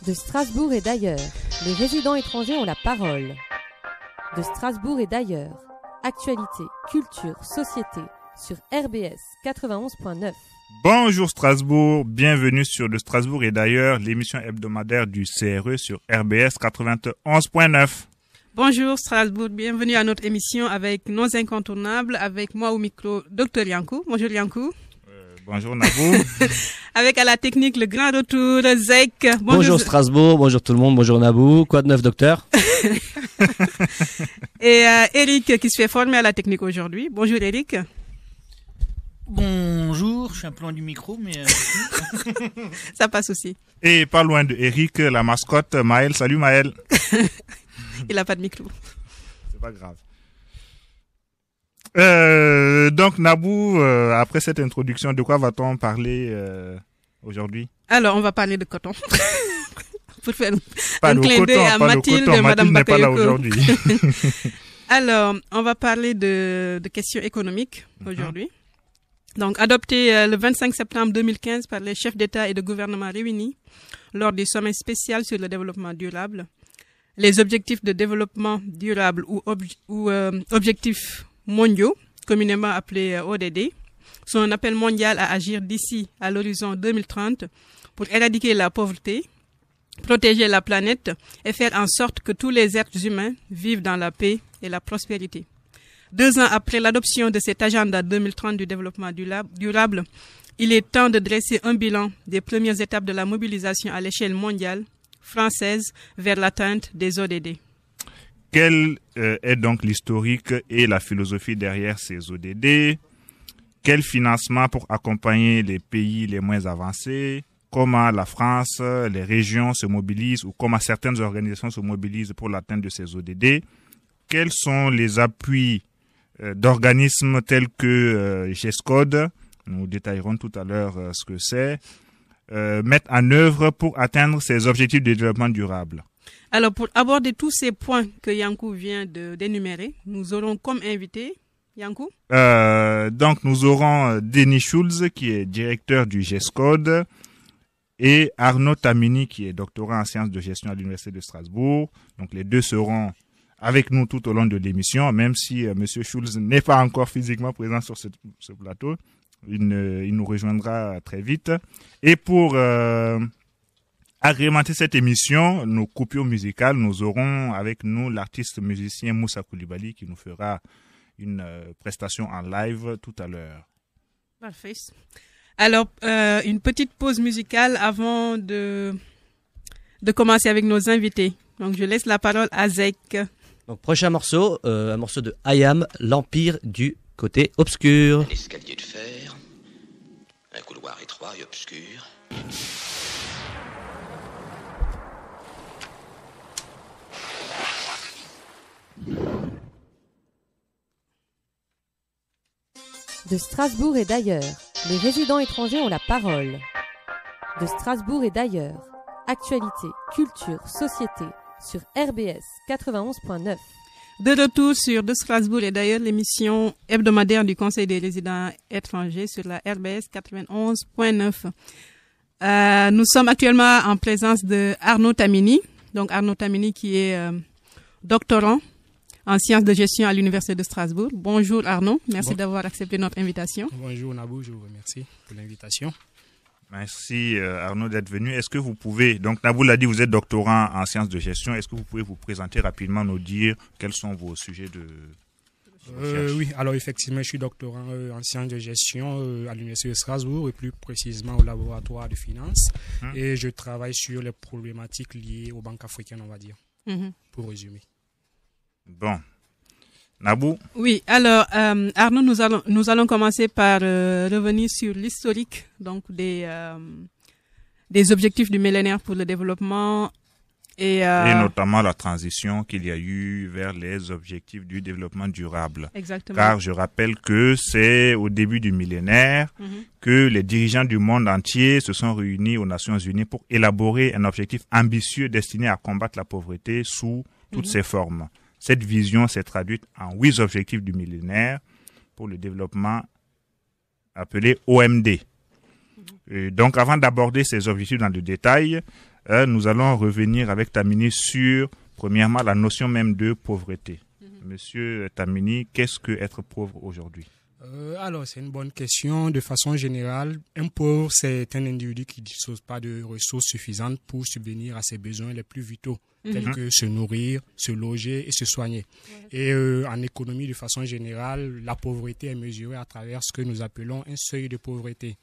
De Strasbourg et d'ailleurs, les résidents étrangers ont la parole. De Strasbourg et d'ailleurs, actualité, culture, société, sur RBS 91.9. Bonjour Strasbourg, bienvenue sur De Strasbourg et d'ailleurs, l'émission hebdomadaire du CRE sur RBS 91.9. Bonjour Strasbourg, bienvenue à notre émission avec nos incontournables, avec moi au micro, Dr Yankou. Bonjour Yankou. Bonjour Nabou. Avec à la technique le grand retour, Zek. Bonjour Strasbourg, bonjour tout le monde, bonjour Nabou. Quoi de neuf docteur? Et Eric qui se fait former à la technique aujourd'hui. Bonjour Eric. Bonjour, je suis un peu loin du micro, mais... Ça passe aussi. Et pas loin de Eric, la mascotte, Maël. Salut Maël. Il n'a pas de micro. C'est pas grave. Donc Nabou, après cette introduction, de quoi va-t-on parler aujourd'hui? Alors, on va parler de coton. Pour faire un clin d'œil à Mathilde et Madame n'est pas là Bakayoko. aujourd'hui. Alors, on va parler de questions économiques aujourd'hui. Donc, adopté le 25 septembre 2015 par les chefs d'État et de gouvernement réunis lors du sommet spécial sur le développement durable. Les objectifs de développement durable ou objectifs mondiaux, communément appelés ODD, sont un appel mondial à agir d'ici à l'horizon 2030 pour éradiquer la pauvreté, protéger la planète et faire en sorte que tous les êtres humains vivent dans la paix et la prospérité. 2 ans après l'adoption de cet agenda 2030 du développement durable, il est temps de dresser un bilan des premières étapes de la mobilisation à l'échelle mondiale française vers l'atteinte des ODD. Quel est donc l'historique et la philosophie derrière ces ODD? Quel financement pour accompagner les pays les moins avancés? Comment la France, les régions se mobilisent ou comment certaines organisations se mobilisent pour l'atteinte de ces ODD? Quels sont les appuis d'organismes tels que GESCOD, nous détaillerons tout à l'heure ce que c'est, mettre en œuvre pour atteindre ces objectifs de développement durable? Alors, pour aborder tous ces points que Yankou vient d'énumérer, nous aurons comme invité Yankou. Donc, nous aurons Denis Schulz, qui est directeur du GESCOD, et Arnaud Tamini, qui est doctorant en sciences de gestion à l'Université de Strasbourg. Donc, les deux seront avec nous tout au long de l'émission, même si M. Schulz n'est pas encore physiquement présent sur ce plateau. Il nous rejoindra très vite. Et pour agrémenter cette émission, nos coupures musicales, nous aurons avec nous l'artiste musicien Moussa Koulibaly qui nous fera une prestation en live tout à l'heure. Parfait. Alors, une petite pause musicale avant de commencer avec nos invités. Donc, je laisse la parole à Zek. Donc, prochain morceau, un morceau de Hayam, l'Empire du côté obscur. Un escalier de fer, un couloir étroit et obscur. De Strasbourg et d'ailleurs, les résidents étrangers ont la parole. De Strasbourg et d'ailleurs, actualité, culture, société, sur RBS 91.9. De retour sur De Strasbourg et d'ailleurs, l'émission hebdomadaire du Conseil des résidents étrangers sur la RBS 91.9. Nous sommes actuellement en présence de Arnaud Tamini. Donc Arnaud Tamini qui est doctorant en sciences de gestion à l'Université de Strasbourg. Bonjour Arnaud, merci d'avoir accepté notre invitation. Bonjour Nabou, je vous remercie pour l'invitation. Merci Arnaud d'être venu. Est-ce que vous pouvez, donc Nabou l'a dit, vous êtes doctorant en sciences de gestion, est-ce que vous pouvez vous présenter rapidement, nous dire quels sont vos sujets de recherche? Oui, alors effectivement, je suis doctorant en sciences de gestion à l'Université de Strasbourg et plus précisément au laboratoire de finance. Et je travaille sur les problématiques liées aux banques africaines, on va dire, pour résumer. Bon. Nabou? Oui, alors Arnaud, nous allons commencer par revenir sur l'historique donc des objectifs du millénaire pour le développement et notamment la transition qu'il y a eu vers les objectifs du développement durable. Exactement. Car je rappelle que c'est au début du millénaire que les dirigeants du monde entier se sont réunis aux Nations Unies pour élaborer un objectif ambitieux destiné à combattre la pauvreté sous toutes ses formes. Cette vision s'est traduite en 8 objectifs du millénaire pour le développement appelés OMD. Donc, avant d'aborder ces objectifs dans le détail, nous allons revenir avec Tamini sur, premièrement, la notion même de pauvreté. Monsieur Tamini, qu'est-ce que être pauvre aujourd'hui? Alors, c'est une bonne question. De façon générale, un pauvre, c'est un individu qui ne dispose pas de ressources suffisantes pour subvenir à ses besoins les plus vitaux, tels que se nourrir, se loger et se soigner. Et en économie, de façon générale, la pauvreté est mesurée à travers ce que nous appelons un seuil de pauvreté.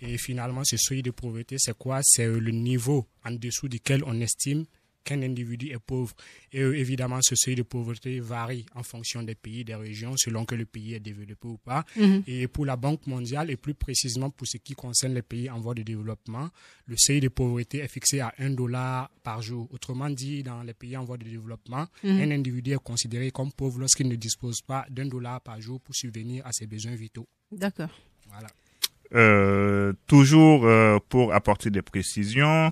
Et finalement, ce seuil de pauvreté, c'est quoi? C'est le niveau en dessous duquel on estime qu'un individu est pauvre. Et évidemment, ce seuil de pauvreté varie en fonction des pays, des régions, selon que le pays est développé ou pas. Et pour la Banque mondiale, et plus précisément pour ce qui concerne les pays en voie de développement, le seuil de pauvreté est fixé à $1 par jour. Autrement dit, dans les pays en voie de développement, un individu est considéré comme pauvre lorsqu'il ne dispose pas $1 par jour pour subvenir à ses besoins vitaux. D'accord. Voilà. Toujours pour apporter des précisions,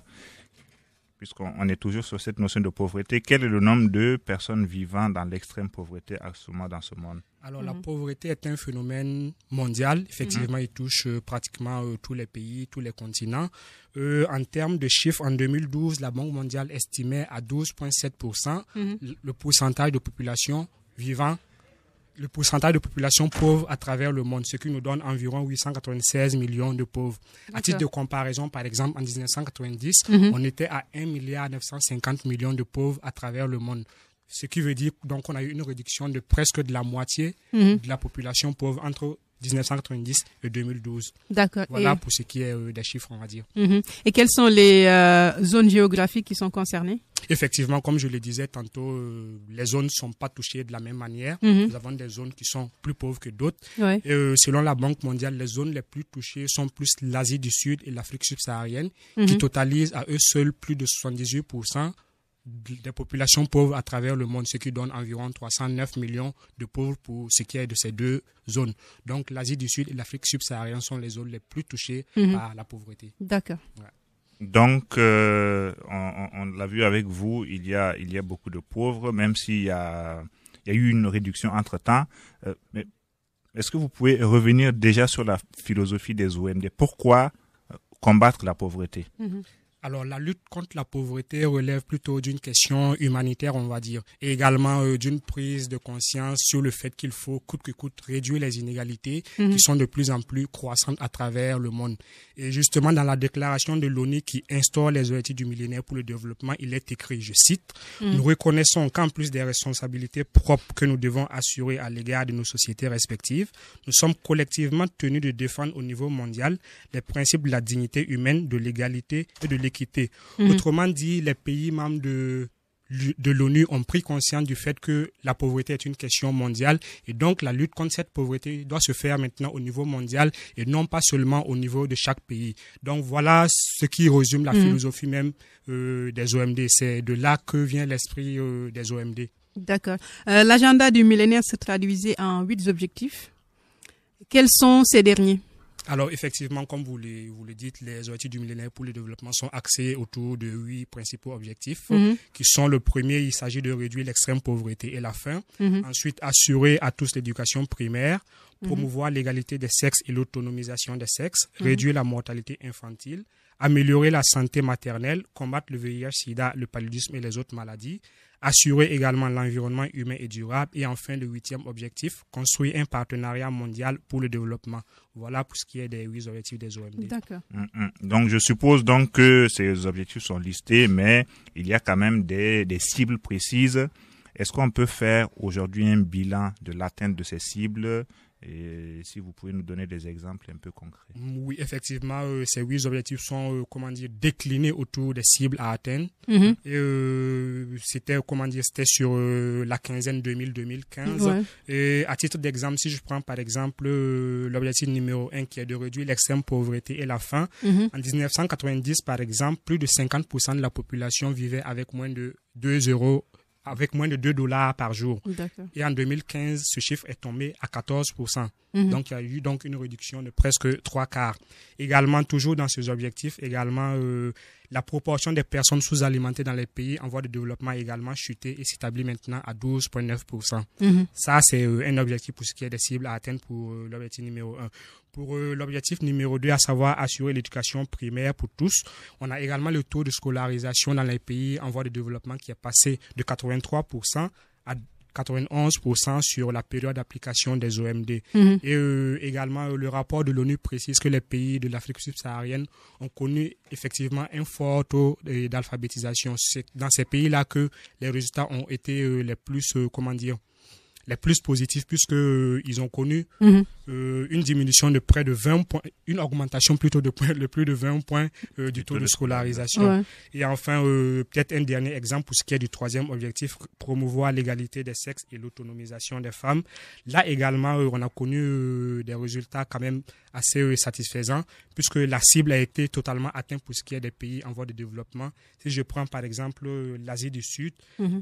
puisqu'on est toujours sur cette notion de pauvreté, quel est le nombre de personnes vivant dans l'extrême pauvreté actuellement dans ce monde? Alors, la pauvreté est un phénomène mondial. Effectivement, il touche pratiquement tous les pays, tous les continents. En termes de chiffres, en 2012, la Banque mondiale estimait à 12,7% le pourcentage de population vivant, le pourcentage de population pauvre à travers le monde, ce qui nous donne environ 896 millions de pauvres. À titre de comparaison, par exemple, en 1990, on était à 1,950 milliard de pauvres à travers le monde. Ce qui veut dire donc qu'on a eu une réduction de presque de la moitié de la population pauvre entre 1990 et 2012. D'accord. Voilà pour ce qui est des chiffres, on va dire. Et quelles sont les zones géographiques qui sont concernées? Effectivement, comme je le disais tantôt, les zones ne sont pas touchées de la même manière. Nous avons des zones qui sont plus pauvres que d'autres. Et selon la Banque mondiale, les zones les plus touchées sont plus l'Asie du Sud et l'Afrique subsaharienne, qui totalisent à eux seuls plus de 78% des populations pauvres à travers le monde, ce qui donne environ 309 millions de pauvres pour ce qui est de ces deux zones. Donc l'Asie du Sud et l'Afrique subsaharienne sont les zones les plus touchées par la pauvreté. D'accord. Donc, on l'a vu avec vous, il y a beaucoup de pauvres, même s'il y a eu une réduction entre-temps. Mais est-ce que vous pouvez revenir déjà sur la philosophie des OMD? Pourquoi combattre la pauvreté? Alors, la lutte contre la pauvreté relève plutôt d'une question humanitaire, on va dire, et également d'une prise de conscience sur le fait qu'il faut coûte que coûte réduire les inégalités qui sont de plus en plus croissantes à travers le monde. Et justement, dans la déclaration de l'ONU qui instaure les objectifs du millénaire pour le développement, il est écrit, je cite, nous reconnaissons qu'en plus des responsabilités propres que nous devons assurer à l'égard de nos sociétés respectives, nous sommes collectivement tenus de défendre au niveau mondial les principes de la dignité humaine, de l'égalité et de l'équité. Autrement dit, les pays membres de l'ONU ont pris conscience du fait que la pauvreté est une question mondiale et donc la lutte contre cette pauvreté doit se faire maintenant au niveau mondial et non pas seulement au niveau de chaque pays. Donc voilà ce qui résume la philosophie même des OMD. C'est de là que vient l'esprit des OMD. D'accord. L'agenda du millénaire se traduisait en 8 objectifs. Quels sont ces derniers? Alors, effectivement, comme vous le dites, les objectifs du millénaire pour le développement sont axés autour de 8 principaux objectifs, qui sont le premier, il s'agit de réduire l'extrême pauvreté et la faim. Ensuite, assurer à tous l'éducation primaire, promouvoir l'égalité des sexes et l'autonomisation des sexes, réduire la mortalité infantile, améliorer la santé maternelle, combattre le VIH-Sida, le paludisme et les autres maladies, assurer également l'environnement humain et durable et enfin le 8e objectif, construire un partenariat mondial pour le développement. Voilà pour ce qui est des 8 objectifs des OMD. D'accord. Donc je suppose donc que ces objectifs sont listés, mais il y a quand même des cibles précises. Est-ce qu'on peut faire aujourd'hui un bilan de l'atteinte de ces cibles? Et si vous pouvez nous donner des exemples un peu concrets. Oui, effectivement, ces 8 objectifs sont, déclinés autour des cibles à atteindre. Et c'était sur la quinzaine 2000-2015. Ouais. Et à titre d'exemple, si je prends par exemple l'objectif numéro 1 qui est de réduire l'extrême pauvreté et la faim. En 1990, par exemple, plus de 50% de la population vivait avec moins de $2 par jour. Et en 2015, ce chiffre est tombé à 14%. Donc, il y a eu une réduction de presque 3/4. Également, toujours dans ces objectifs, La proportion des personnes sous-alimentées dans les pays en voie de développement a également chuté et s'établit maintenant à 12,9%. Ça, c'est un objectif pour ce qui est des cibles à atteindre pour l'objectif numéro 1. Pour l'objectif numéro 2, à savoir assurer l'éducation primaire pour tous, on a également le taux de scolarisation dans les pays en voie de développement qui est passé de 83% à 91% sur la période d'application des OMD. Et également, le rapport de l'ONU précise que les pays de l'Afrique subsaharienne ont connu effectivement un fort taux d'alphabétisation. C'est dans ces pays-là que les résultats ont été les plus, les plus positifs, puisque ils ont connu une diminution de près de 20 points, une augmentation plutôt de plus de 20 points du taux de scolarisation. Ouais. Et enfin, peut-être un dernier exemple pour ce qui est du troisième objectif, promouvoir l'égalité des sexes et l'autonomisation des femmes. Là également, on a connu des résultats quand même assez satisfaisants, puisque la cible a été totalement atteinte pour ce qui est des pays en voie de développement. Si je prends par exemple l'Asie du Sud,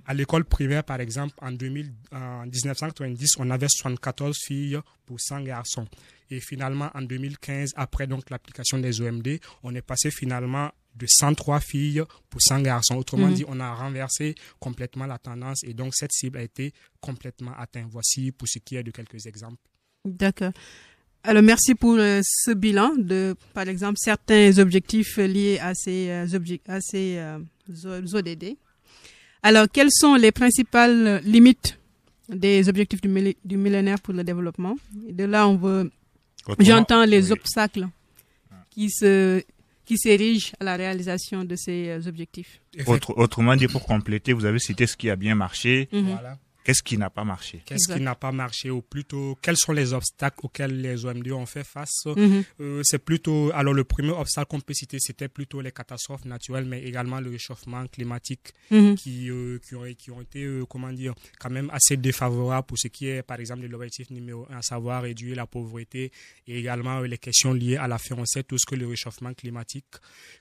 à l'école primaire par exemple, en 1990, on avait 74 filles pour 100 garçons. Et finalement, en 2015, après donc l'application des OMD, on est passé finalement de 103 filles pour 100 garçons. Autrement dit, on a renversé complètement la tendance et donc cette cible a été complètement atteinte. Voici pour ce qui est de quelques exemples. D'accord. Alors, merci pour ce bilan de, par exemple, certains objectifs liés à ces ODD. Alors, quelles sont les principales limites des objectifs du millénaire pour le développement? De là, j'entends les obstacles qui s'érigent à la réalisation de ces objectifs. Autrement dit, pour compléter, vous avez cité ce qui a bien marché. Voilà. Qu'est-ce qui n'a pas marché? Qu'est-ce qui n'a pas marché, ou plutôt quels sont les obstacles auxquels les OMD ont fait face? C'est plutôt, alors le premier obstacle qu'on peut citer, c'était plutôt les catastrophes naturelles, mais également le réchauffement climatique qui ont été, quand même assez défavorables pour ce qui est, par exemple, de l'objectif numéro 1, à savoir réduire la pauvreté, et également les questions liées à la faim. On sait tous que le réchauffement climatique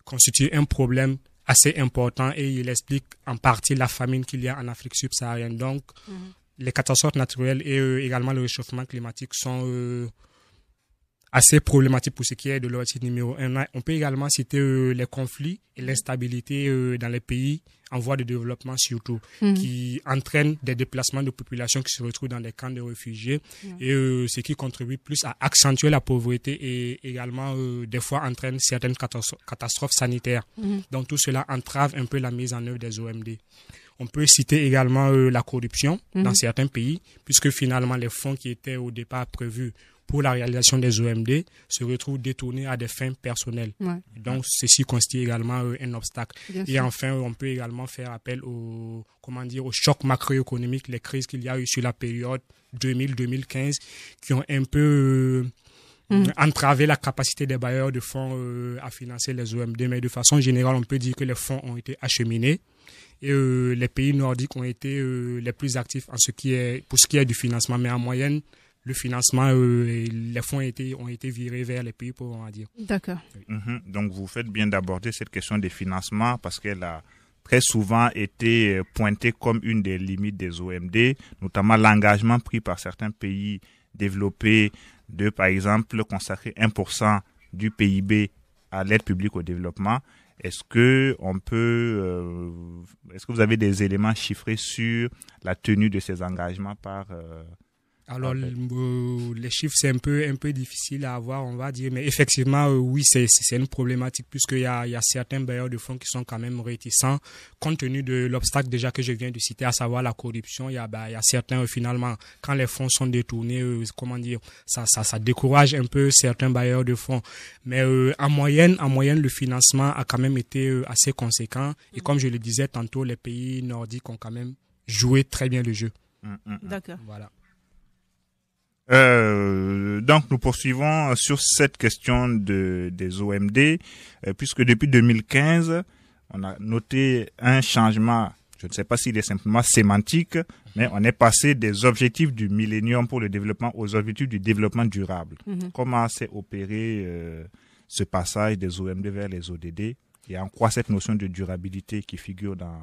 constitue un problème assez important et il explique en partie la famine qu'il y a en Afrique subsaharienne. Donc, les catastrophes naturelles et également le réchauffement climatique sont assez problématiques pour ce qui est de l'objectif numéro 1. On peut également citer les conflits et l'instabilité dans les pays en voie de développement surtout, qui entraînent des déplacements de populations qui se retrouvent dans des camps de réfugiés et ce qui contribue plus à accentuer la pauvreté et également des fois entraîne certaines catastrophes sanitaires. Donc tout cela entrave un peu la mise en œuvre des OMD. On peut citer également la corruption dans certains pays, puisque finalement les fonds qui étaient au départ prévus pour la réalisation des OMD se retrouvent détournés à des fins personnelles. Donc, ceci constitue également un obstacle. Et enfin, on peut également faire appel au choc macroéconomique, les crises qu'il y a eu sur la période 2000-2015 qui ont un peu entravé la capacité des bailleurs de fonds à financer les OMD. Mais de façon générale, on peut dire que les fonds ont été acheminés. Et les pays nordiques ont été les plus actifs pour ce qui est du financement. Mais en moyenne, le financement, les fonds ont été virés vers les pays pauvres, on va dire. D'accord. Donc, vous faites bien d'aborder cette question des financements parce qu'elle a très souvent été pointée comme une des limites des OMD, notamment l'engagement pris par certains pays développés de, par exemple, consacrer 1% du PIB à l'aide publique au développement. Est-ce que vous avez des éléments chiffrés sur la tenue de ces engagements par Alors, les chiffres, c'est un peu difficile à avoir, on va dire. Mais effectivement, oui, c'est une problématique puisqu'il y a certains bailleurs de fonds qui sont quand même réticents compte tenu de l'obstacle déjà que je viens de citer, à savoir la corruption. Il y a certains, finalement, quand les fonds sont détournés, ça décourage un peu certains bailleurs de fonds. Mais en moyenne, le financement a quand même été assez conséquent. Et comme je le disais tantôt, les pays nordiques ont quand même joué très bien le jeu. D'accord. Voilà. Donc nous poursuivons sur cette question des OMD, puisque depuis 2015, on a noté un changement, je ne sais pas s'il est simplement sémantique, mais on est passé des objectifs du millénium pour le développement aux objectifs du développement durable. Comment s'est opéré ce passage des OMD vers les ODD et en quoi cette notion de durabilité qui figure dans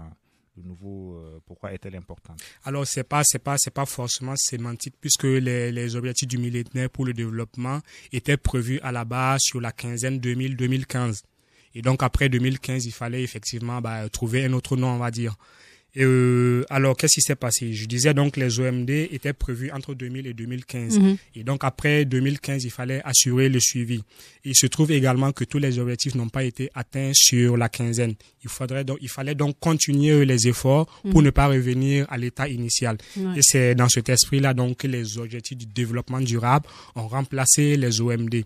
le nouveau, pourquoi est-elle importante? Alors, c'est pas forcément sémantique puisque les objectifs du millénaire pour le développement étaient prévus à la base sur la quinzaine 2000-2015. Et donc après 2015, il fallait effectivement trouver un autre nom, on va dire. Et alors, qu'est-ce qui s'est passé? Je disais donc les OMD étaient prévus entre 2000 et 2015. Et donc après 2015, il fallait assurer le suivi. Il se trouve également que tous les objectifs n'ont pas été atteints sur la quinzaine. Il fallait donc continuer les efforts pour ne pas revenir à l'état initial. Ouais. Et c'est dans cet esprit-là donc que les objectifs du développement durable ont remplacé les OMD.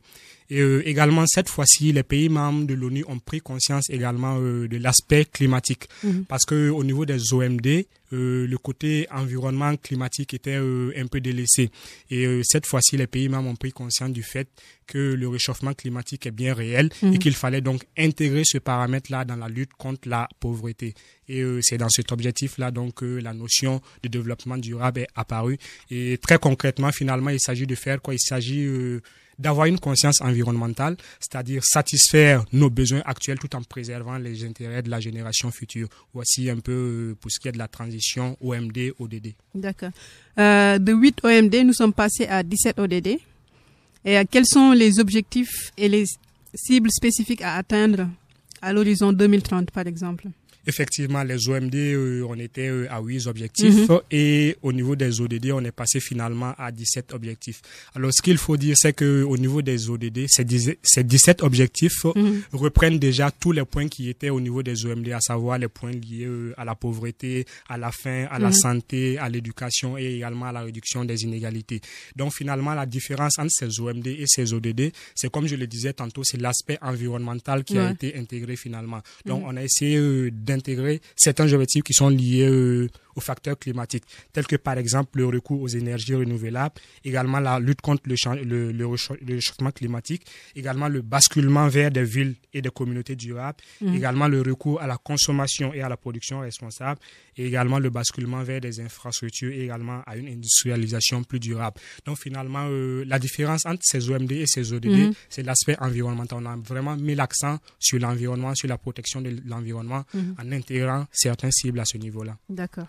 Et également, cette fois-ci, les pays membres de l'ONU ont pris conscience également de l'aspect climatique. Parce que au niveau des OMD, le côté environnement climatique était un peu délaissé. Et cette fois-ci, les pays membres ont pris conscience du fait que le réchauffement climatique est bien réel et qu'il fallait donc intégrer ce paramètre-là dans la lutte contre la pauvreté. Et c'est dans cet objectif-là donc que la notion de développement durable est apparue. Et très concrètement, finalement, il s'agit de faire quoi? Il s'agit d'avoir une conscience environnementale, c'est-à-dire satisfaire nos besoins actuels tout en préservant les intérêts de la génération future. Voici un peu pour ce qui est de la transition OMD-ODD. D'accord. De 8 OMD, nous sommes passés à 17 ODD. Et quels sont les objectifs et les cibles spécifiques à atteindre à l'horizon 2030, par exemple? Effectivement, les OMD, on était à 8 objectifs et au niveau des ODD, on est passé finalement à 17 objectifs. Alors, ce qu'il faut dire, c'est que au niveau des ODD, ces 17 objectifs reprennent déjà tous les points qui étaient au niveau des OMD, à savoir les points liés à la pauvreté, à la faim, à la santé, à l'éducation et également à la réduction des inégalités. Donc, finalement, la différence entre ces OMD et ces ODD, c'est comme je le disais tantôt, c'est l'aspect environnemental qui a été intégré finalement. Donc, on a essayé d'intégrer certains objectifs qui sont liés aux facteurs climatiques, tels que par exemple le recours aux énergies renouvelables, également la lutte contre le réchauffement climatique, également le basculement vers des villes et des communautés durables, également le recours à la consommation et à la production responsable, et également le basculement vers des infrastructures et également à une industrialisation plus durable. Donc finalement, la différence entre ces OMD et ces ODD, c'est l'aspect environnemental. On a vraiment mis l'accent sur l'environnement, sur la protection de l'environnement, en intégrant certaines cibles à ce niveau-là. D'accord.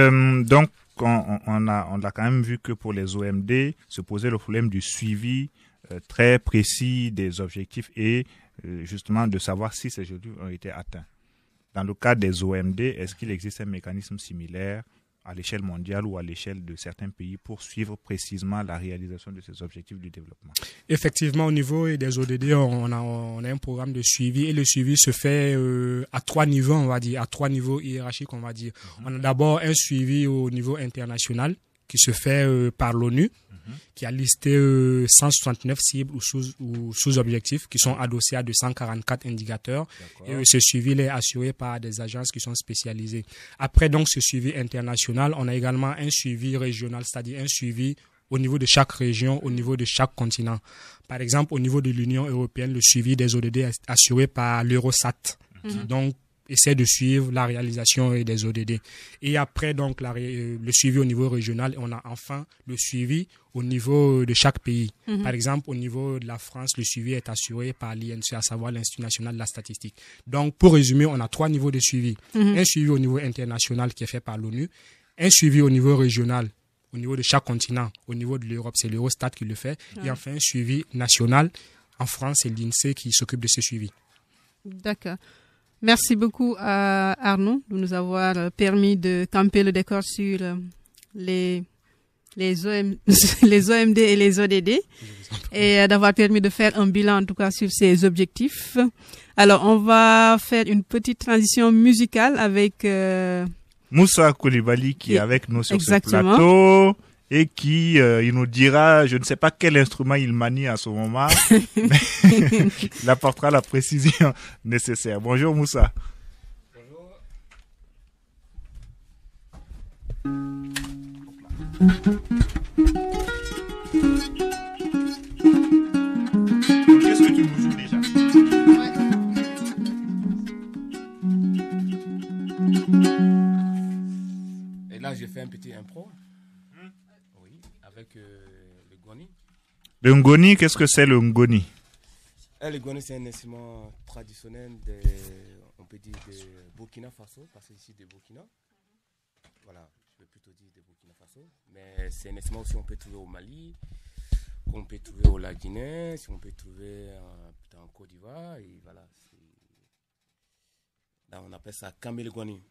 Donc, on a quand même vu que pour les OMD, se posait le problème du suivi très précis des objectifs et justement de savoir si ces objectifs ont été atteints. Dans le cas des OMD, est-ce qu'il existe un mécanisme similaire à l'échelle mondiale ou à l'échelle de certains pays pour suivre précisément la réalisation de ces objectifs du développement? Effectivement, au niveau des ODD, on a un programme de suivi et le suivi se fait à 3 niveaux, on va dire, à 3 niveaux hiérarchiques, on va dire. On a d'abord un suivi au niveau international qui se fait par l'ONU, qui a listé 169 cibles ou sous-objectifs qui sont adossés à 244 indicateurs. Et ce suivi est assuré par des agences qui sont spécialisées. Après donc ce suivi international, on a également un suivi régional, c'est-à-dire un suivi au niveau de chaque région, au niveau de chaque continent. Par exemple, au niveau de l'Union européenne, le suivi des ODD est assuré par l'Eurostat, qui donc essaie de suivre la réalisation des ODD. Et après, donc, le suivi au niveau régional, on a enfin le suivi au niveau de chaque pays. Par exemple, au niveau de la France, le suivi est assuré par l'INSEE, à savoir l'Institut national de la statistique. Donc, pour résumer, on a 3 niveaux de suivi. Un suivi au niveau international qui est fait par l'ONU, un suivi au niveau régional, au niveau de chaque continent, au niveau de l'Europe, c'est l'Eurostat qui le fait, et enfin un suivi national. En France, c'est l'INSEE qui s'occupe de ce suivi. D'accord. Merci beaucoup à Arnaud de nous avoir permis de camper le décor sur les OMD et les ODD et d'avoir permis de faire un bilan en tout cas sur ces objectifs. Alors, on va faire une petite transition musicale avec Moussa Koulibaly qui est avec nous sur ce plateau et qui il nous dira, je ne sais pas quel instrument il manie à ce moment, mais il apportera la précision nécessaire. Bonjour Moussa. Bonjour. Qu'est-ce que tu nous joues déjà? Et là, j'ai fait un petit impro. Oui, avec le Ngoni. Le Ngoni, qu'est-ce que c'est le Ngoni? Le Ngoni, c'est un instrument traditionnel on peut dire de Burkina Faso, parce que ici de Burkina. Voilà, je vais plutôt dire de Burkina Faso. Mais c'est un instrument aussi on peut trouver au Mali, qu'on peut trouver au lac Guinée, si on peut trouver en Côte d'Ivoire, et voilà. Là, on appelle ça Kamele-Gwani.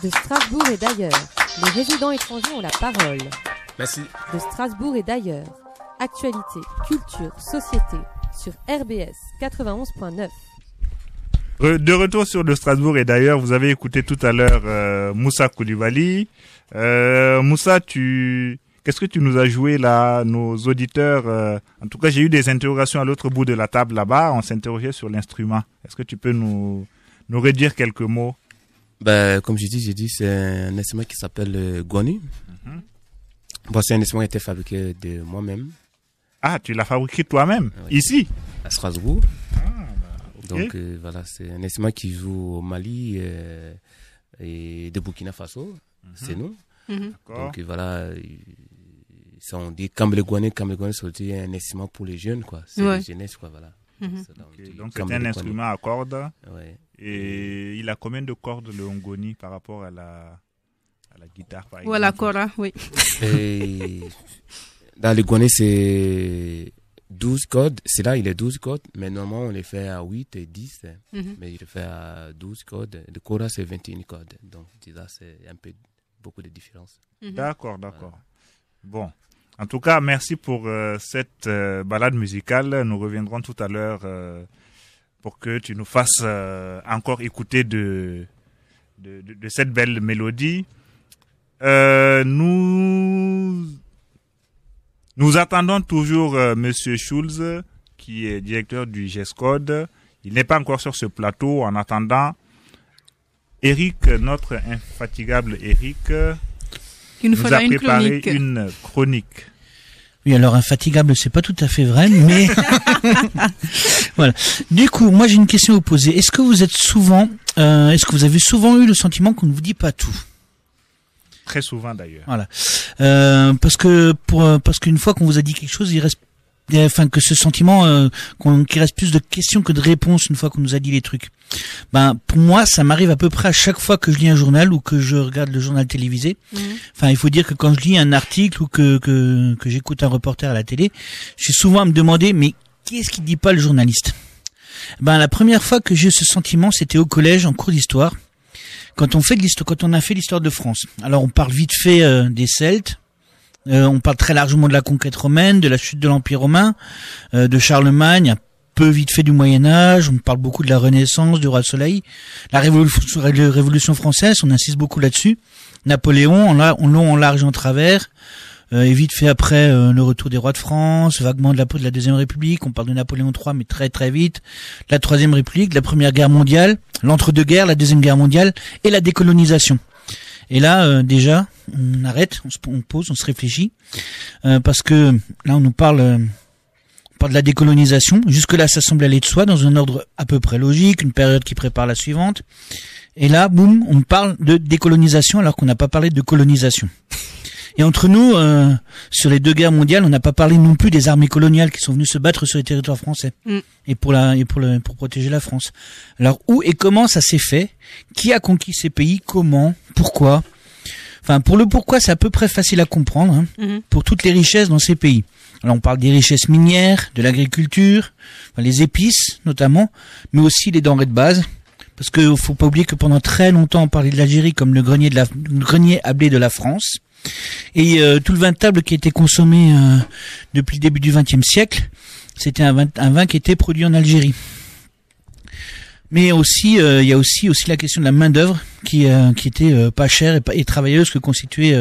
De Strasbourg et d'ailleurs, les résidents étrangers ont la parole. Merci. De Strasbourg et d'ailleurs, actualité, culture, société, sur RBS 91.9. De retour sur de Strasbourg et d'ailleurs, vous avez écouté tout à l'heure Moussa Koulibaly. Moussa, qu'est-ce que tu nous as joué là, nos auditeurs en tout cas, j'ai eu des interrogations à l'autre bout de la table là-bas. On s'interrogeait sur l'instrument. Est-ce que tu peux nous redire quelques mots? Comme j'ai dit, c'est un instrument qui s'appelle Gwani. Bon, c'est un instrument qui a été fabriqué de moi-même. Ah, tu l'as fabriqué toi-même, ici? À Strasbourg. Okay. Donc, voilà, c'est un instrument qui joue au Mali et de Burkina Faso. C'est nous. Donc, voilà, ça on dit Kambele Gwani, c'est un instrument pour les jeunes, quoi. C'est la jeunesse, quoi, voilà. Donc, c'est un instrument à cordes. Et il a combien de cordes le ngoni par rapport à la guitare par exemple? Ou à la kora, oui. Et dans le gwani, c'est 12 cordes. C'est là, il est 12 cordes. Mais normalement, on les fait à 8 et 10. Mais il le fait à 12 cordes. Le kora, c'est 21 cordes. Donc, déjà, c'est un peu beaucoup de différence. D'accord. Bon. En tout cas, merci pour cette balade musicale. Nous reviendrons tout à l'heure pour que tu nous fasses encore écouter de cette belle mélodie. Nous attendons toujours Monsieur Schulz, qui est directeur du GESCOD. Il n'est pas encore sur ce plateau. En attendant, Eric, notre infatigable Eric, nous a préparé une chronique. Oui, alors infatigable, c'est pas tout à fait vrai, mais voilà. Du coup, moi j'ai une question à vous poser. Est-ce que vous avez souvent eu le sentiment qu'on ne vous dit pas tout? Très souvent d'ailleurs. Voilà. Parce qu'une fois qu'on vous a dit quelque chose, il reste, que ce sentiment qu'il reste plus de questions que de réponses une fois qu'on nous a dit les trucs. Pour moi, ça m'arrive à peu près à chaque fois que je lis un journal ou que je regarde le journal télévisé. Il faut dire que quand je lis un article ou que j'écoute un reporter à la télé, je suis souvent à me demander mais qu'est-ce qu'il dit pas le journaliste? La première fois que j'ai eu ce sentiment, c'était au collège en cours d'histoire. Quand on a fait l'histoire de France. Alors on parle vite fait des Celtes. On parle très largement de la conquête romaine, de la chute de l'Empire romain, de Charlemagne, un peu vite fait du Moyen-Âge, on parle beaucoup de la Renaissance, du Roi Soleil, la Révolution française, on insiste beaucoup là-dessus, Napoléon, en long, en large, en travers, et vite fait après le retour des rois de France, vaguement de la Deuxième République, on parle de Napoléon III, mais très très vite, la Troisième République, la Première Guerre mondiale, l'entre-deux-guerres, la Deuxième Guerre mondiale, et la décolonisation. Et là, déjà, on arrête, on pose, on se réfléchit, parce que là, on parle de la décolonisation. Jusque-là, ça semble aller de soi, dans un ordre à peu près logique, une période qui prépare la suivante. Et là, boum, on parle de décolonisation alors qu'on n'a pas parlé de colonisation. Et entre nous, sur les deux guerres mondiales, on n'a pas parlé non plus des armées coloniales qui sont venues se battre sur les territoires français et pour protéger la France. Alors où et comment ça s'est fait? Qui a conquis ces pays? Comment? Pourquoi? Pour le pourquoi, c'est à peu près facile à comprendre. Pour toutes les richesses dans ces pays. Alors on parle des richesses minières, de l'agriculture, les épices notamment, mais aussi les denrées de base. Parce que faut pas oublier que pendant très longtemps on parlait de l'Algérie comme le grenier à blé de la France. Et tout le vin de table qui a été consommé depuis le début du XXe siècle, c'était un vin qui était produit en Algérie. Mais aussi, il y a aussi la question de la main d'œuvre qui était pas chère et travailleuse que constituaient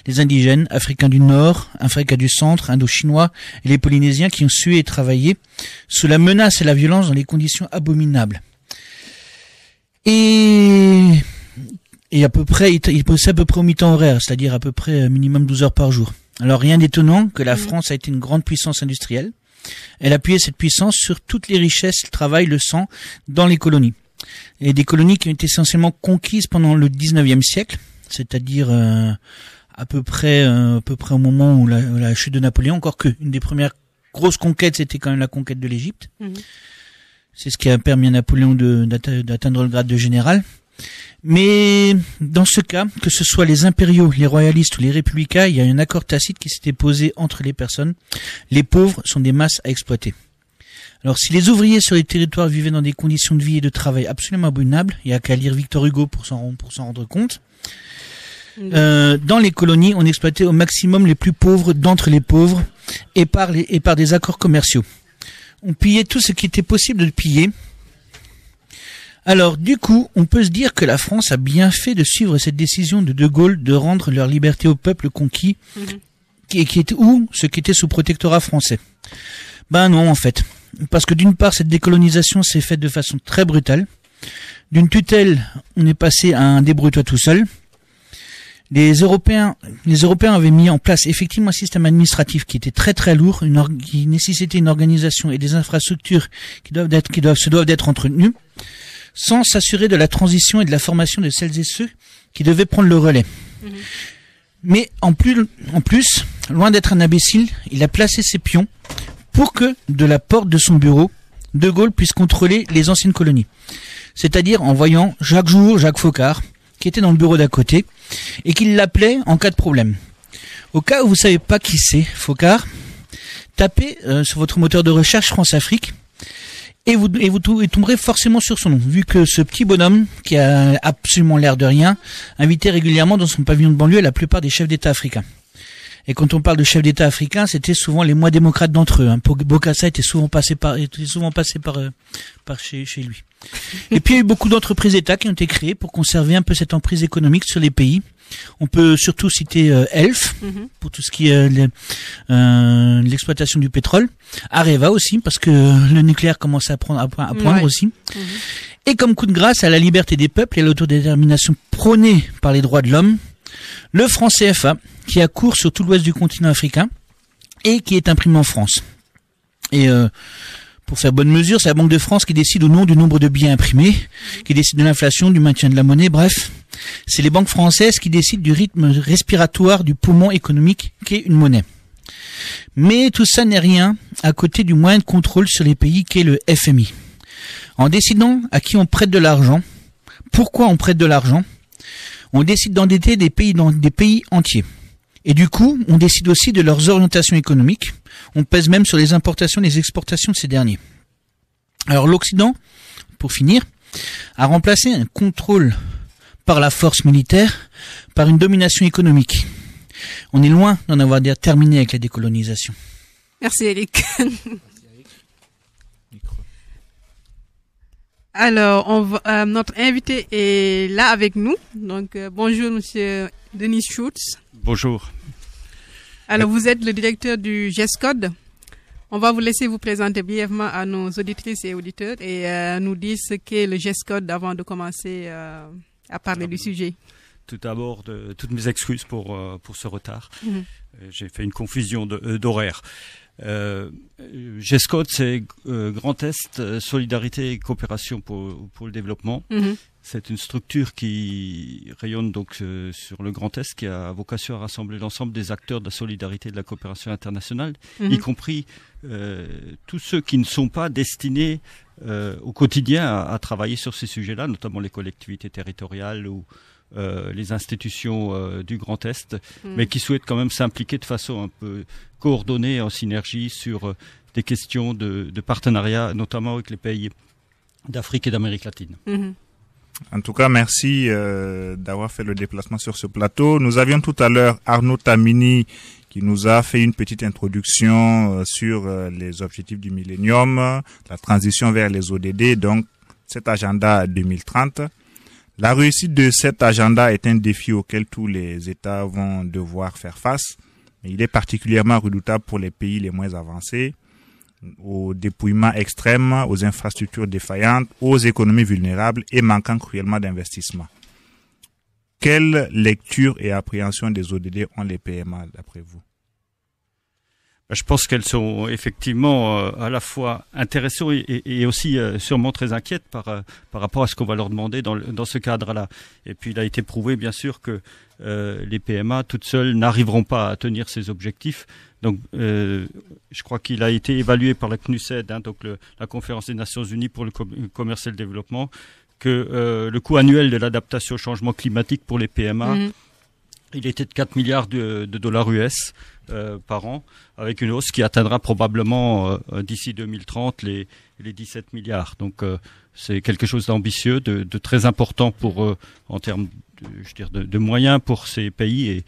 les indigènes africains du Nord, africains du Centre, indo-chinois et les Polynésiens qui ont sué et travaillé sous la menace et la violence dans des conditions abominables. Et à peu près, il bossait à peu près au mi-temps horaire, c'est-à-dire à peu près minimum 12 heures par jour. Alors rien d'étonnant que la France a été une grande puissance industrielle. Elle appuyait cette puissance sur toutes les richesses, le travail, le sang dans les colonies. Et des colonies qui ont été essentiellement conquises pendant le 19e siècle, c'est-à-dire à peu près au moment où la chute de Napoléon, encore que une des premières grosses conquêtes, c'était quand même la conquête de l'Égypte. C'est ce qui a permis à Napoléon d'atteindre le grade de général. Mais dans ce cas, que ce soit les impériaux, les royalistes ou les républicains, il y a un accord tacite qui s'était posé entre les personnes. Les pauvres sont des masses à exploiter. Alors si les ouvriers sur les territoires vivaient dans des conditions de vie et de travail absolument abominables, il n'y a qu'à lire Victor Hugo pour s'en rendre compte. Dans les colonies, on exploitait au maximum les plus pauvres d'entre les pauvres et par des accords commerciaux. On pillait tout ce qui était possible de piller. Alors, du coup, on peut se dire que la France a bien fait de suivre cette décision de Gaulle de rendre leur liberté au peuple conquis, qui était ce qui était sous protectorat français. Ben non, en fait. Parce que d'une part, cette décolonisation s'est faite de façon très brutale. D'une tutelle, on est passé à un débrouille-toi tout seul. Les Européens avaient mis en place effectivement un système administratif qui était très très lourd, qui nécessitait une organisation et des infrastructures qui doivent être entretenues, sans s'assurer de la transition et de la formation de celles et ceux qui devaient prendre le relais. Mais en plus, loin d'être un imbécile, il a placé ses pions pour que, de la porte de son bureau, De Gaulle puisse contrôler les anciennes colonies. C'est-à-dire en voyant chaque jour Jacques Foccart, qui était dans le bureau d'à côté, et qu'il l'appelait en cas de problème. Au cas où vous savez pas qui c'est, Foccart, tapez sur votre moteur de recherche France-Afrique, et vous tomberez forcément sur son nom, vu que ce petit bonhomme, qui a absolument l'air de rien, invitait régulièrement dans son pavillon de banlieue la plupart des chefs d'État africains. Et quand on parle de chefs d'État africains, c'était souvent les moins démocrates d'entre eux. Bokassa était souvent passé par chez lui. Et puis il y a eu beaucoup d'entreprises d'État qui ont été créées pour conserver un peu cette emprise économique sur les pays. On peut surtout citer Elf pour tout ce qui est l'exploitation du pétrole, Areva aussi parce que le nucléaire commence à poindre aussi. Et comme coup de grâce à la liberté des peuples et à l'autodétermination prônée par les droits de l'homme, le franc CFA qui a cours sur tout l'ouest du continent africain et qui est imprimé en France. Et pour faire bonne mesure, c'est la Banque de France qui décide au nom du nombre de billets imprimés, qui décide de l'inflation, du maintien de la monnaie, bref. C'est les banques françaises qui décident du rythme respiratoire du poumon économique qu'est une monnaie. Mais tout ça n'est rien à côté du moyen de contrôle sur les pays qu'est le FMI. En décidant à qui on prête de l'argent, pourquoi on prête de l'argent, on décide d'endetter des pays entiers. Et du coup, on décide aussi de leurs orientations économiques. On pèse même sur les importations et les exportations de ces derniers. Alors l'Occident, pour finir, a remplacé un contrôle par la force militaire par une domination économique. On est loin d'en avoir terminé avec la décolonisation. Merci Eric. Alors, notre invité est là avec nous. Donc, bonjour Monsieur Denis Schultz. Bonjour. Alors, vous êtes le directeur du GESCODE. On va vous laisser vous présenter brièvement à nos auditrices et auditeurs et nous dire ce qu'est le GESCODE avant de commencer à parler du sujet. Tout d'abord, toutes mes excuses pour ce retard. J'ai fait une confusion d'horaire. GESCODE, c'est Grand Est, Solidarité et Coopération pour le développement. C'est une structure qui rayonne donc sur le Grand Est, qui a vocation à rassembler l'ensemble des acteurs de la solidarité et de la coopération internationale, y compris tous ceux qui ne sont pas destinés au quotidien à travailler sur ces sujets-là, notamment les collectivités territoriales ou les institutions du Grand Est, mais qui souhaitent quand même s'impliquer de façon un peu coordonnée, en synergie, sur des questions de partenariat, notamment avec les pays d'Afrique et d'Amérique latine. En tout cas, merci d'avoir fait le déplacement sur ce plateau. Nous avions tout à l'heure Arnaud Tamini qui nous a fait une petite introduction sur les objectifs du millénium, la transition vers les ODD, donc cet agenda 2030. La réussite de cet agenda est un défi auquel tous les États vont devoir faire face, mais il est particulièrement redoutable pour les pays les moins avancés, au dépouillement extrême, aux infrastructures défaillantes, aux économies vulnérables et manquant cruellement d'investissement. Quelle lecture et appréhension des ODD ont les PMA d'après vous? Je pense qu'elles sont effectivement à la fois intéressées et aussi sûrement très inquiètes par rapport à ce qu'on va leur demander dans ce cadre-là. Et puis il a été prouvé bien sûr que les PMA toutes seules n'arriveront pas à tenir ces objectifs. Donc je crois qu'il a été évalué par la CNUSED, donc la Conférence des Nations Unies pour le commerce et le développement, que le coût annuel de l'adaptation au changement climatique pour les PMA, il était de 4 milliards de dollars US par an, avec une hausse qui atteindra probablement d'ici 2030 les 17 milliards. Donc c'est quelque chose d'ambitieux, de très important pour en termes de moyens pour ces pays et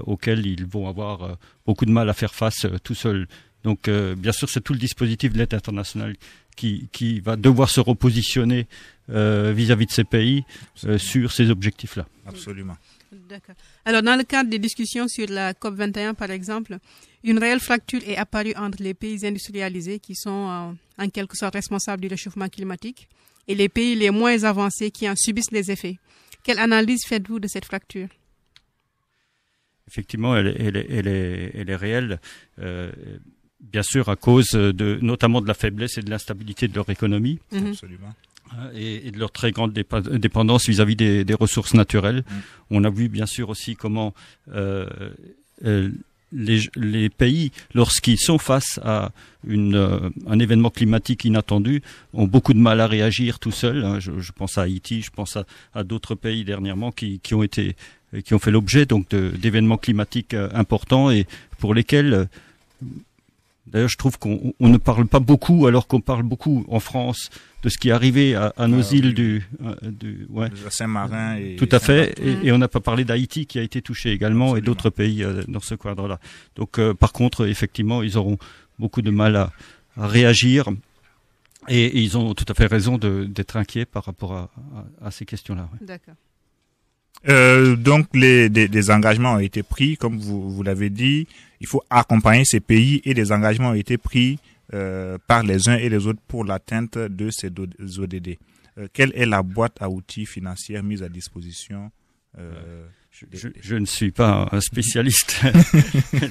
auxquels ils vont avoir beaucoup de mal à faire face tout seuls. Donc bien sûr, c'est tout le dispositif de l'aide internationale qui va devoir se repositionner vis-à-vis de ces pays sur ces objectifs-là. Absolument. D'accord. Alors, dans le cadre des discussions sur la COP21, par exemple, une réelle fracture est apparue entre les pays industrialisés qui sont en quelque sorte responsables du réchauffement climatique et les pays les moins avancés qui en subissent les effets. Quelle analyse faites-vous de cette fracture? Effectivement, elle est réelle, bien sûr à cause notamment de la faiblesse et de l'instabilité de leur économie. Absolument. Et de leur très grande dépendance vis-à-vis des ressources naturelles. On a vu bien sûr aussi comment les pays, lorsqu'ils sont face à un événement climatique inattendu, ont beaucoup de mal à réagir tout seuls. Je pense à Haïti, je pense à d'autres pays dernièrement qui ont fait l'objet donc d'événements climatiques importants et pour lesquels d'ailleurs, je trouve qu'on ne parle pas beaucoup, alors qu'on parle beaucoup en France de ce qui est arrivé à nos îles du Saint-Marin. Tout à fait. Et on n'a pas parlé d'Haïti qui a été touché également. Absolument. Et d'autres pays dans ce cadre-là. Donc, par contre, effectivement, ils auront beaucoup de mal à réagir. Et ils ont tout à fait raison d'être inquiets par rapport à ces questions-là. Ouais. D'accord. Donc des engagements ont été pris, comme vous l'avez dit. Il faut accompagner ces pays et des engagements ont été pris par les uns et les autres pour l'atteinte de ces ODD. Quelle est la boîte à outils financière mise à disposition Je ne suis pas un spécialiste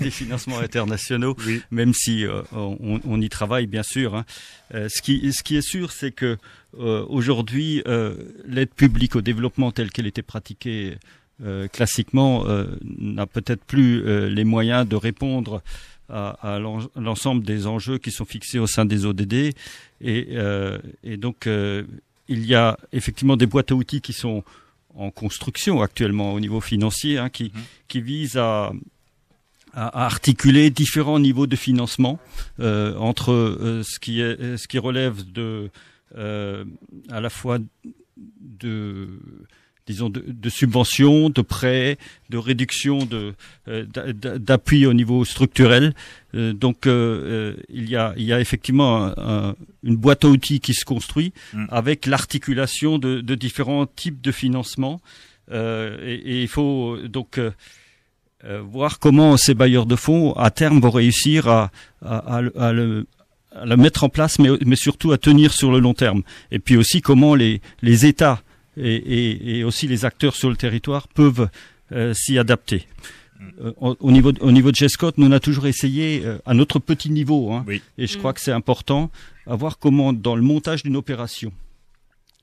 des financements internationaux, oui. Même si on y travaille bien sûr. Hein. Ce qui est sûr, c'est que aujourd'hui, l'aide publique au développement telle qu'elle était pratiquée classiquement n'a peut-être plus les moyens de répondre à l'ensemble des enjeux qui sont fixés au sein des ODD. Et donc, il y a effectivement des boîtes à outils qui sont en construction actuellement au niveau financier, hein, qui vise à articuler différents niveaux de financement entre ce qui relève à la fois de subventions, de prêts, de réduction d'appui au niveau structurel. Donc il y a effectivement une boîte à outils qui se construit avec l'articulation de différents types de financement. Et il faut donc voir comment ces bailleurs de fonds à terme vont réussir à la mettre en place, mais surtout à tenir sur le long terme. Et puis aussi comment les États et aussi les acteurs sur le territoire peuvent s'y adapter. Au niveau de GESCOT, nous on a toujours essayé à notre petit niveau, hein, oui. Et je crois que c'est important à voir comment dans le montage d'une opération,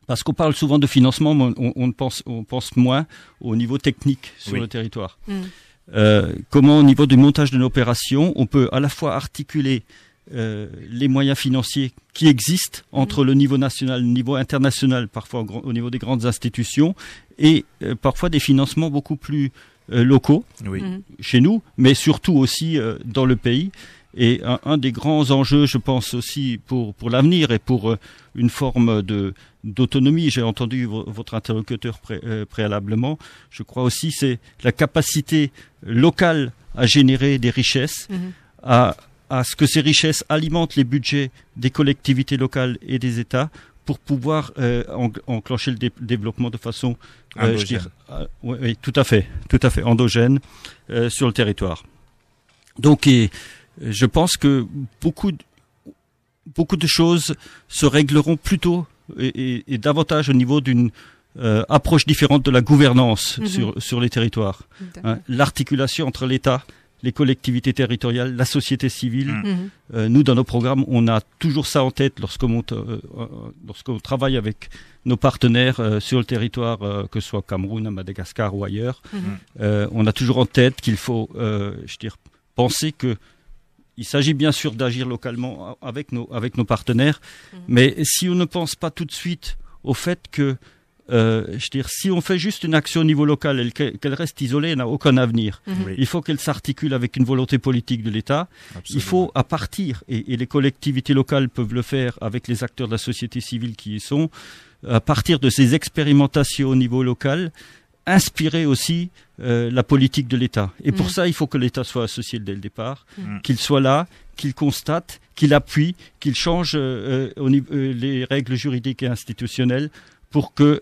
parce qu'on parle souvent de financement, mais on pense moins au niveau technique sur le territoire. Comment au niveau du montage d'une opération, on peut à la fois articuler les moyens financiers qui existent entre le niveau national, le niveau international, parfois au niveau des grandes institutions, et parfois des financements beaucoup plus locaux chez nous, mais surtout aussi dans le pays. Et un des grands enjeux, je pense aussi pour l'avenir et pour une forme d'autonomie, j'ai entendu votre interlocuteur préalablement, je crois aussi c'est la capacité locale à générer des richesses, à ce que ces richesses alimentent les budgets des collectivités locales et des États pour pouvoir enclencher le développement de façon, je dirais, oui, tout à fait, endogène sur le territoire. Donc, je pense que beaucoup de choses se régleront plutôt et davantage au niveau d'une approche différente de la gouvernance sur les territoires. Hein, l'articulation entre l'État les collectivités territoriales, la société civile. Nous, dans nos programmes, on a toujours ça en tête lorsqu'on travaille avec nos partenaires sur le territoire, que ce soit au Cameroun, à Madagascar ou ailleurs. On a toujours en tête qu'il faut, penser que il s'agit bien sûr d'agir localement avec nos partenaires, mais si on ne pense pas tout de suite au fait que si on fait juste une action au niveau local et qu'elle reste isolée, elle n'a aucun avenir. Il faut qu'elle s'articule avec une volonté politique de l'État. Il faut à partir, et les collectivités locales peuvent le faire avec les acteurs de la société civile qui y sont, à partir de ces expérimentations au niveau local, inspirer aussi la politique de l'État. Et pour ça, il faut que l'État soit associé dès le départ, qu'il soit là, qu'il constate, qu'il appuie, qu'il change les règles juridiques et institutionnelles pour que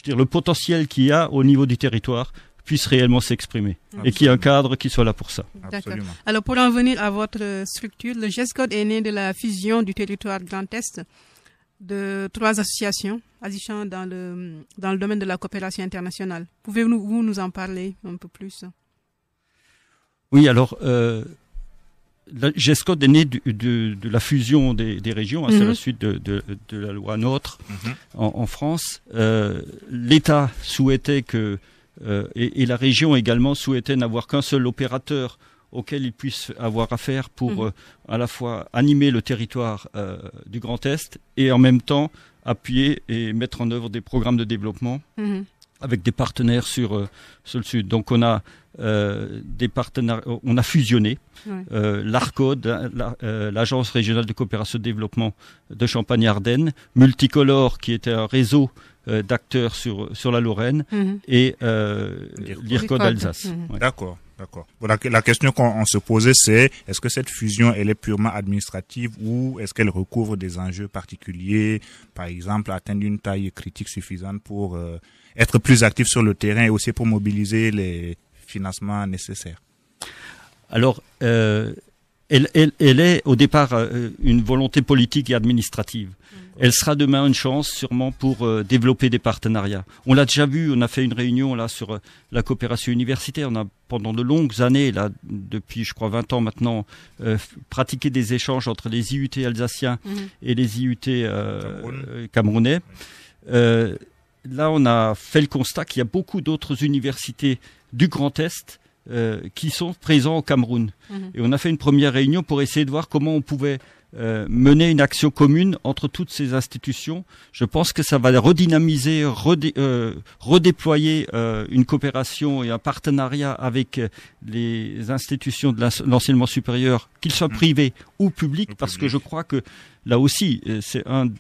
le potentiel qu'il y a au niveau du territoire puisse réellement s'exprimer. Et qu'il y ait un cadre qui soit là pour ça. D'accord. Alors pour en venir à votre structure, le GESCOD est né de la fusion du territoire Grand Est de 3 associations agissant dans le domaine de la coopération internationale. Pouvez-vous nous en parler un peu plus? Oui, alors le GESCOD est né de la fusion des régions, c'est la suite de la loi NOTRe en France. L'État souhaitait que, et la région également souhaitait n'avoir qu'un seul opérateur auquel ils puissent avoir affaire pour à la fois animer le territoire du Grand Est et en même temps appuyer et mettre en œuvre des programmes de développement avec des partenaires sur le Sud. Donc on a des partenaires, on a fusionné l'ARCOD, l'Agence régionale de coopération de développement de Champagne-Ardenne, Multicolore qui était un réseau d'acteurs sur la Lorraine et l'IRCOD Alsace. Ouais. D'accord. Voilà, la question qu'on se posait, c'est est-ce que cette fusion elle est purement administrative ou est-ce qu'elle recouvre des enjeux particuliers, par exemple atteindre une taille critique suffisante pour être plus actif sur le terrain et aussi pour mobiliser les financements nécessaires? Alors, elle est au départ une volonté politique et administrative. Elle sera demain une chance sûrement pour développer des partenariats. On l'a déjà vu, on a fait une réunion là sur la coopération universitaire. On a pendant de longues années, là depuis je crois 20 ans maintenant, pratiqué des échanges entre les IUT alsaciens et les IUT camerounais. Là, on a fait le constat qu'il y a beaucoup d'autres universités du Grand Est qui sont présents au Cameroun. Et on a fait une première réunion pour essayer de voir comment on pouvait mener une action commune entre toutes ces institutions. Je pense que ça va redynamiser, redéployer une coopération et un partenariat avec les institutions de l'enseignement supérieur, qu'ils soient privés ou publics, parce que je crois que là aussi, c'est un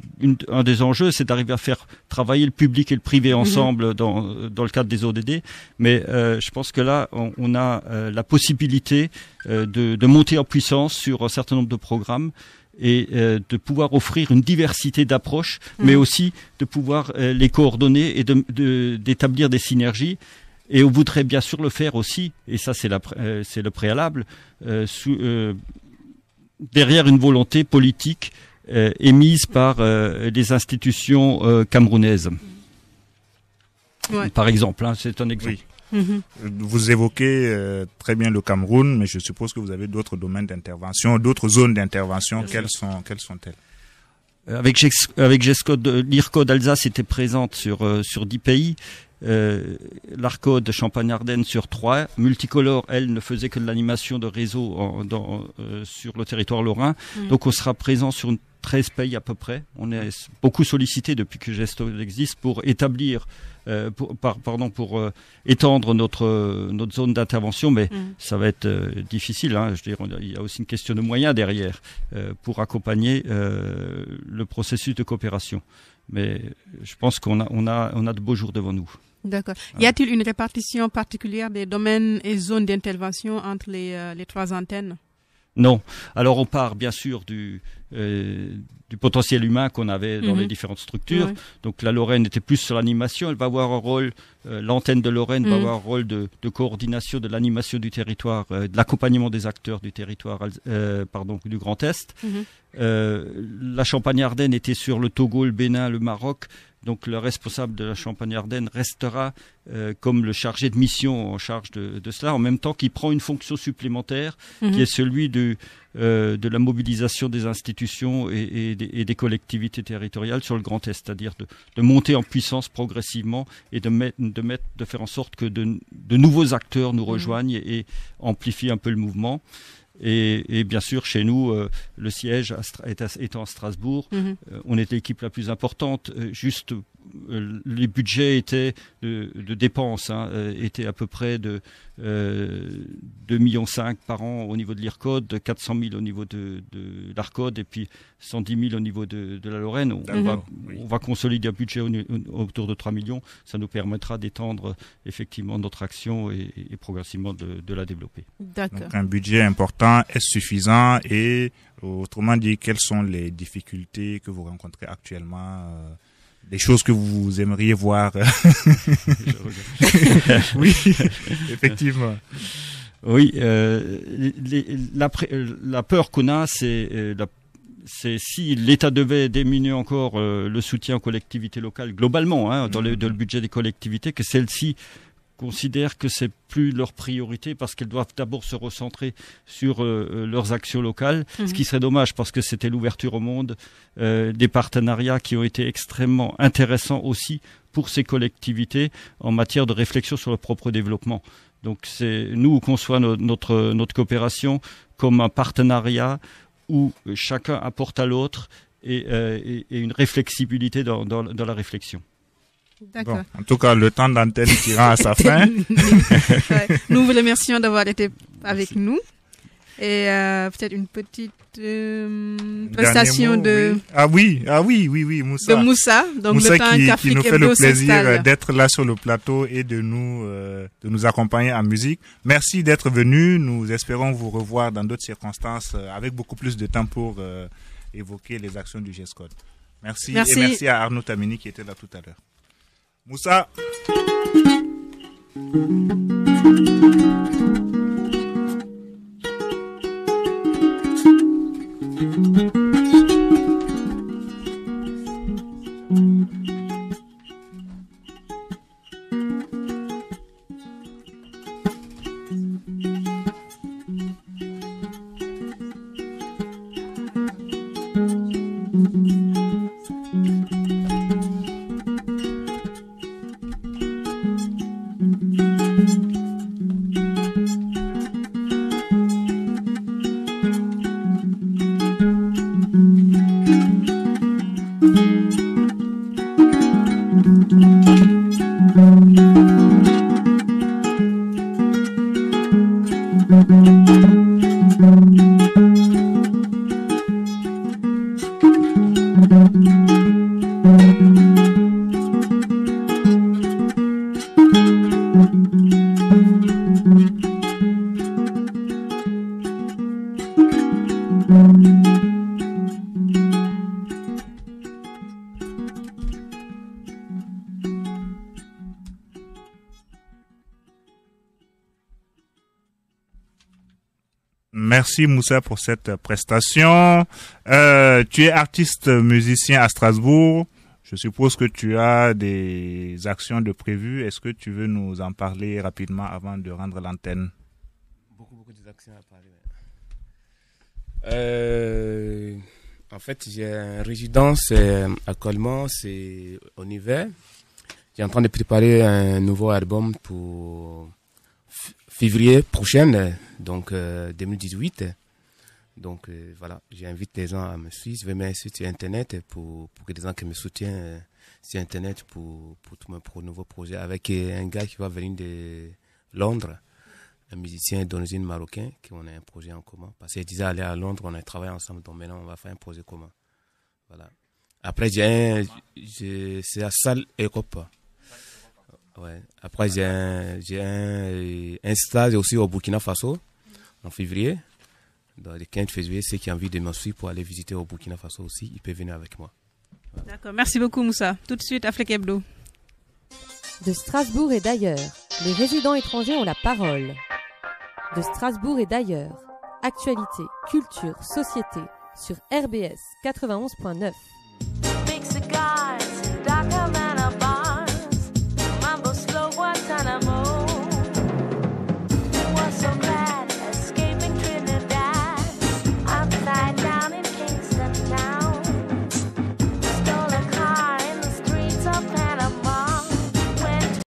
des enjeux, c'est d'arriver à faire travailler le public et le privé ensemble dans le cadre des ODD. Mais je pense que là, on a la possibilité de monter en puissance sur un certain nombre de programmes et de pouvoir offrir une diversité d'approches, mais aussi de pouvoir les coordonner et d'établir des synergies. Et on voudrait bien sûr le faire aussi, et ça c'est le préalable, derrière une volonté politique émise par les institutions camerounaises. Par exemple, c'est un exemple. Oui. Vous évoquez très bien le Cameroun, mais je suppose que vous avez d'autres domaines d'intervention, d'autres zones d'intervention. Quelles sont-elles? Avec GESCOD, l'IRCOD Alsace était présente sur 10 pays. L'ARCOD Champagne-Ardenne sur 3. Multicolore, elle, ne faisait que de l'animation de réseau sur le territoire lorrain. Donc on sera présent sur 13 pays à peu près. On est beaucoup sollicité depuis que GESCOD existe pour établir, pour étendre notre zone d'intervention, mais ça va être difficile. Je veux dire, il y a aussi une question de moyens derrière pour accompagner le processus de coopération. Mais je pense qu'on a de beaux jours devant nous. D'accord. Y a-t-il une répartition particulière des domaines et zones d'intervention entre les 3 antennes? Non. Alors on part bien sûr du potentiel humain qu'on avait dans les différentes structures. Oui. Donc la Lorraine était plus sur l'animation. Elle va avoir un rôle, l'antenne de Lorraine va avoir un rôle de coordination de l'animation du territoire, de l'accompagnement des acteurs du territoire, du Grand Est. La Champagne-Ardenne était sur le Togo, le Bénin, le Maroc. Donc le responsable de la Champagne-Ardenne restera comme le chargé de mission en charge de cela, en même temps qu'il prend une fonction supplémentaire qui est celui de la mobilisation des institutions et des collectivités territoriales sur le Grand Est, c'est-à-dire de monter en puissance progressivement et de faire en sorte que de nouveaux acteurs nous rejoignent et amplifient un peu le mouvement. Et bien sûr, chez nous, le siège étant à Strasbourg, on était l'équipe la plus importante. Les budgets de dépenses étaient à peu près de 2,5 millions par an au niveau de l'IRCOD, 400 000 au niveau de l'ARCOD et puis 110 000 au niveau de la Lorraine. On va consolider un budget autour de 3 millions. Ça nous permettra d'étendre effectivement notre action et progressivement de la développer. D'accord. Donc un budget important, est-ce suffisant et autrement dit, quelles sont les difficultés que vous rencontrez actuellement des choses que vous aimeriez voir. Oui, effectivement. Oui, la peur qu'on a, c'est si l'État devait diminuer encore le soutien aux collectivités locales globalement, dans le budget des collectivités, que celles-ci considèrent que c'est plus leur priorité parce qu'elles doivent d'abord se recentrer sur leurs actions locales, ce qui serait dommage parce que c'était l'ouverture au monde, des partenariats qui ont été extrêmement intéressants aussi pour ces collectivités en matière de réflexion sur leur propre développement. Donc nous conçoit notre coopération comme un partenariat où chacun apporte à l'autre et une réflexibilité dans la réflexion. D'accord. Bon, en tout cas, le temps d'antenne tirant à sa fin. Ouais. Nous vous remercions d'avoir été avec nous. Et peut-être une petite prestation de... Oui. Oui, Moussa. De Moussa. Donc Moussa le temps qui nous fait le plaisir d'être là sur le plateau et de nous accompagner en musique. Merci d'être venu. Nous espérons vous revoir dans d'autres circonstances avec beaucoup plus de temps pour évoquer les actions du GESCOD. Merci. Et merci à Arnaud Tamini qui était là tout à l'heure. Moussa. Merci Moussa pour cette prestation. Tu es artiste musicien à Strasbourg. Je suppose que tu as des actions de prévues. Est-ce que tu veux nous en parler rapidement avant de rendre l'antenne? Beaucoup d'actions à parler. En fait, j'ai une résidence à Colmont, c'est en hiver. J'ai en train de préparer un nouveau album pour février prochain, donc 2018. Donc voilà, j'invite les gens à me suivre. Je vais mettre sur Internet pour que les gens qui me soutiennent sur Internet pour tout mon nouveau projet avec un gars qui va venir de Londres, un musicien d'origine marocain, qui on a un projet en commun. Parce qu'il disait aller à Londres, on a travaillé ensemble, donc maintenant on va faire un projet commun. Voilà. Après c'est la salle Ecopa. Ouais. Après j'ai un stage aussi au Burkina Faso en février. Dans le 15 février, ceux qui ont envie de me suivre pour aller visiter au Burkina Faso aussi, ils peuvent venir avec moi. Voilà. D'accord, merci beaucoup Moussa. Tout de suite, Afrique Hebdo. De Strasbourg et d'ailleurs, les résidents étrangers ont la parole. De Strasbourg et d'ailleurs, actualité, culture, société, sur RBS 91.9.